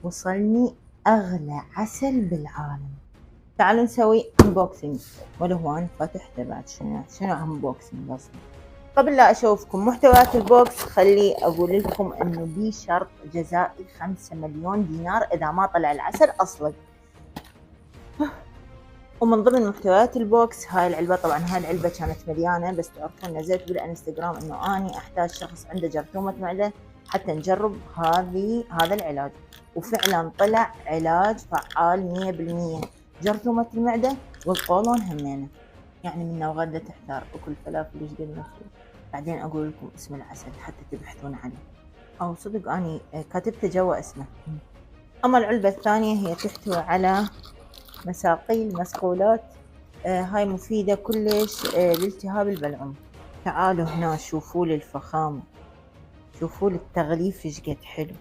وصلني أغلى عسل بالعالم. تعالوا نسوي انبوكسنج. ولو هو أنا فاتحته بعد، شنو انبوكسنج أصلا. قبل لا أشوفكم محتويات البوكس خلي أقول لكم إنه بي شرط جزائي 5 مليون دينار إذا ما طلع العسل أصلا. ومن ضمن محتويات البوكس هاي العلبة. طبعا هاي العلبة كانت مليانة، بس تعرفون نزلت بالانستغرام انه اني احتاج شخص عنده جرثومة معدة حتى نجرب هذا العلاج، وفعلا طلع علاج فعال 100%. جرثومة المعدة والقولون همينة، يعني منا وغدا تحتار اكل فلافل ايش قد نفسه. بعدين اقول لكم اسم العسل حتى تبحثون عنه، او صدق اني كاتبته جوا اسمه. اما العلبة الثانية هي تحتوي على مساقيل مسقولات. هاي مفيدة كلش لالتهاب البلعوم. تعالوا هنا شوفوا لي الفخامة، شوفوا لي التغليف ايش قد حلو.